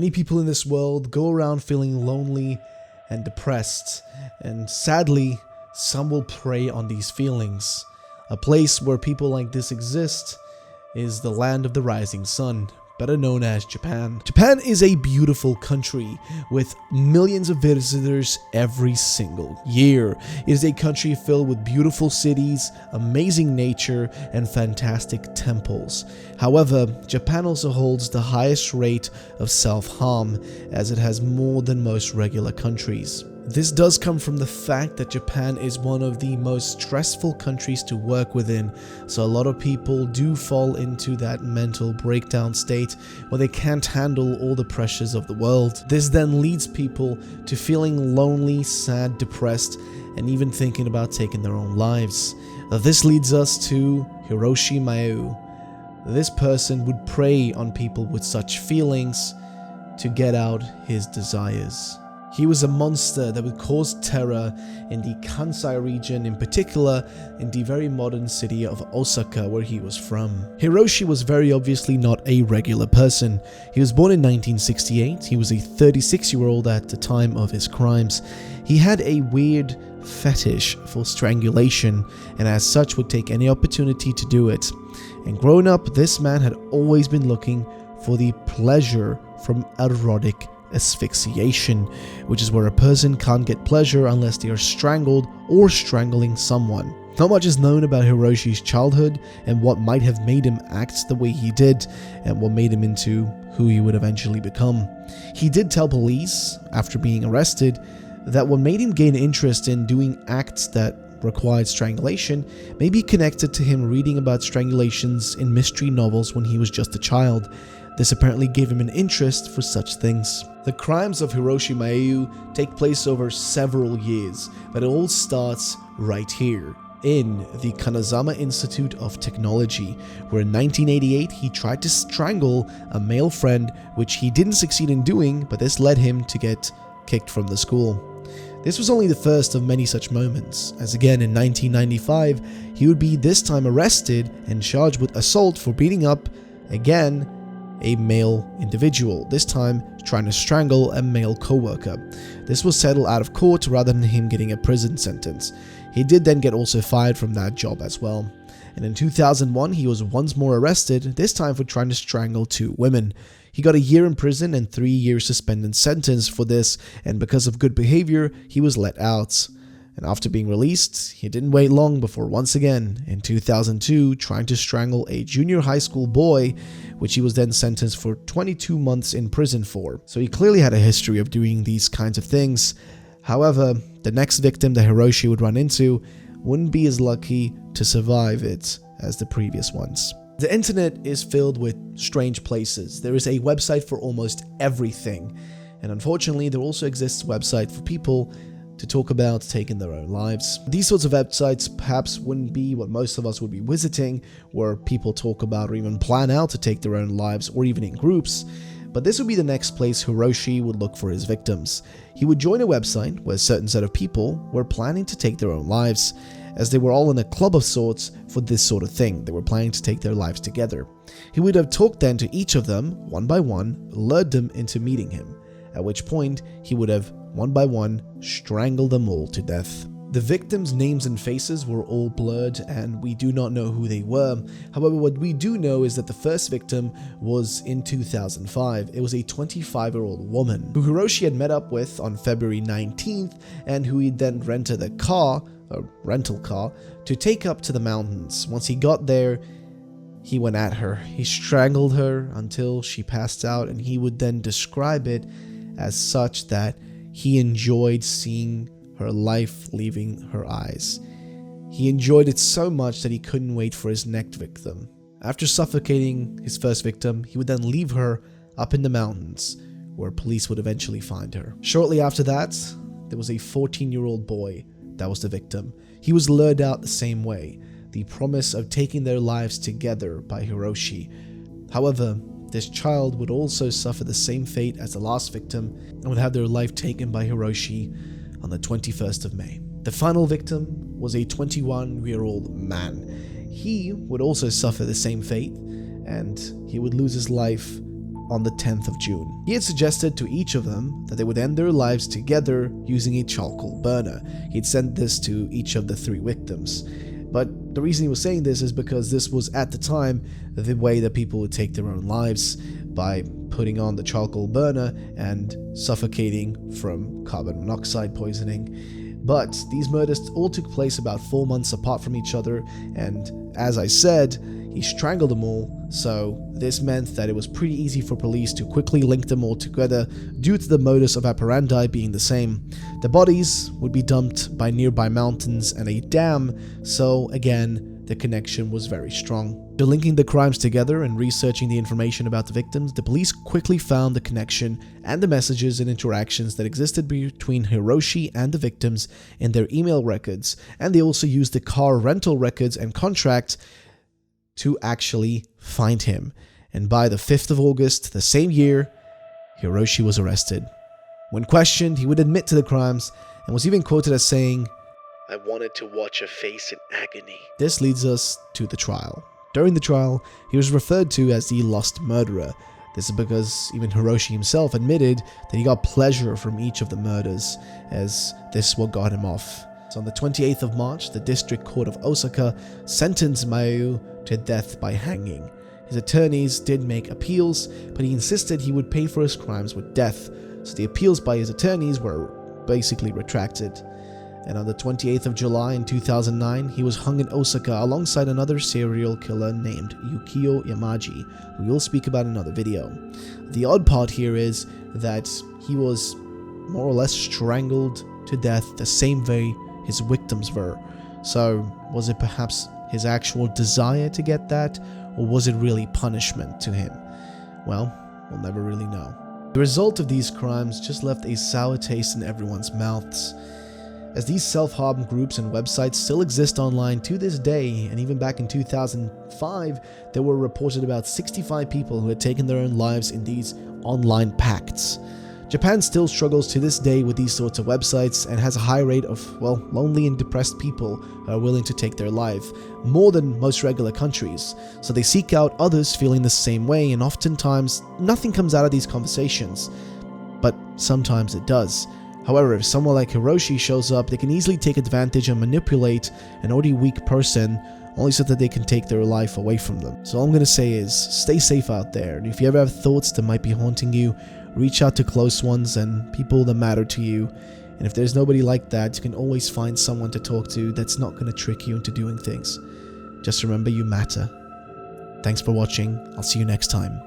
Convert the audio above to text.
Many people in this world go around feeling lonely and depressed, and sadly, some will prey on these feelings. A place where people like this exist is the land of the rising sun, better known as Japan. Japan is a beautiful country with millions of visitors every single year. It is a country filled with beautiful cities, amazing nature, and fantastic temples. However, Japan also holds the highest rate of self-harm, as it has more than most regular countries. This does come from the fact that Japan is one of the most stressful countries to work within, so a lot of people do fall into that mental breakdown state where they can't handle all the pressures of the world. This then leads people to feeling lonely, sad, depressed, and even thinking about taking their own lives. This leads us to Hiroshi Maeue. This person would prey on people with such feelings to get out his desires. He was a monster that would cause terror in the Kansai region, in particular in the very modern city of Osaka where he was from. Hiroshi was very obviously not a regular person. He was born in 1968, he was a 36-year-old at the time of his crimes. He had a weird fetish for strangulation, and as such would take any opportunity to do it. And growing up, this man had always been looking for the pleasure from erotic asphyxiation, which is where a person can't get pleasure unless they are strangled or strangling someone. Not much is known about Hiroshi's childhood and what might have made him act the way he did and what made him into who he would eventually become. He did tell police, after being arrested, that what made him gain interest in doing acts that required strangulation may be connected to him reading about strangulations in mystery novels when he was just a child. This apparently gave him an interest for such things. The crimes of Hiroshi Maeue take place over several years, but it all starts right here, in the Kanazama Institute of Technology, where in 1988 he tried to strangle a male friend, which he didn't succeed in doing, but this led him to get kicked from the school. This was only the first of many such moments, as again in 1995 he would be this time arrested and charged with assault for beating up, again, a male individual, this time trying to strangle a male co-worker. This was settled out of court rather than him getting a prison sentence. He did then get also fired from that job as well. And in 2001 he was once more arrested, this time for trying to strangle 2 women. He got a year in prison and 3 years suspended sentence for this, and because of good behavior he was let out. And after being released, he didn't wait long before once again, in 2002, trying to strangle a junior high school boy, which he was then sentenced for 22 months in prison for. So he clearly had a history of doing these kinds of things. However, the next victim that Hiroshi would run into wouldn't be as lucky to survive it as the previous ones. The internet is filled with strange places. There is a website for almost everything. And unfortunately, there also exists a website for people to talk about taking their own lives. These sorts of websites perhaps wouldn't be what most of us would be visiting, where people talk about or even plan out to take their own lives, or even in groups. But this would be the next place Hiroshi would look for his victims. He would join a website where a certain set of people were planning to take their own lives, as they were all in a club of sorts for this sort of thing. They were planning to take their lives together. He would have talked then to each of them, one by one, lured them into meeting him, at which point he would have, one by one, strangled them all to death. The victims' names and faces were all blurred, and we do not know who they were. However, what we do know is that the first victim was in 2005. It was a 25-year-old woman who Hiroshi had met up with on February 19th, and who he then rented a rental car, to take up to the mountains. Once he got there, he went at her. He strangled her until she passed out, and he would then describe it as such that he enjoyed seeing her life leaving her eyes. He enjoyed it so much that he couldn't wait for his next victim. After suffocating his first victim, he would then leave her up in the mountains, where police would eventually find her. Shortly after that, there was a 14-year-old boy that was the victim. He was lured out the same way, the promise of taking their lives together by Hiroshi. However, this child would also suffer the same fate as the last victim and would have their life taken by Hiroshi on the 21st of May. The final victim was a 21-year-old man. He would also suffer the same fate, and he would lose his life on the 10th of June. He had suggested to each of them that they would end their lives together using a charcoal burner. He'd sent this to each of the 3 victims. But the reason he was saying this is because this was at the time the way that people would take their own lives, by putting on the charcoal burner and suffocating from carbon monoxide poisoning. But these murders all took place about 4 months apart from each other, and as I said, he strangled them all, so this meant that it was pretty easy for police to quickly link them all together due to the modus operandi being the same. The bodies would be dumped by nearby mountains and a dam, so again, the connection was very strong. After linking the crimes together and researching the information about the victims, the police quickly found the connection and the messages and interactions that existed between Hiroshi and the victims in their email records, and they also used the car rental records and contract to actually find him. And by the 5th of August, the same year, Hiroshi was arrested. When questioned, he would admit to the crimes and was even quoted as saying, "I wanted to watch a face in agony." This leads us to the trial. During the trial, he was referred to as the Lost Murderer. This is because even Hiroshi himself admitted that he got pleasure from each of the murders, as this is what got him off. So on the 28th of March, the District Court of Osaka sentenced Maeue to death by hanging. His attorneys did make appeals, but he insisted he would pay for his crimes with death, so the appeals by his attorneys were basically retracted. And on the 28th of July in 2009, he was hung in Osaka alongside another serial killer named Yukio Yamaji, who we'll speak about in another video. The odd part here is that he was more or less strangled to death the same way his victims were. So was it perhaps his actual desire to get that, or was it really punishment to him? Well, we'll never really know. The result of these crimes just left a sour taste in everyone's mouths, as these self-harm groups and websites still exist online to this day, and even back in 2005, there were reported about 65 people who had taken their own lives in these online pacts. Japan still struggles to this day with these sorts of websites and has a high rate of, well, lonely and depressed people who are willing to take their life, more than most regular countries. So they seek out others feeling the same way, and oftentimes nothing comes out of these conversations. But sometimes it does. However, if someone like Hiroshi shows up, they can easily take advantage and manipulate an already weak person, only so that they can take their life away from them. So all I'm going to say is, stay safe out there, and if you ever have thoughts that might be haunting you, reach out to close ones and people that matter to you. And if there's nobody like that, you can always find someone to talk to that's not going to trick you into doing things. Just remember, you matter. Thanks for watching. I'll see you next time.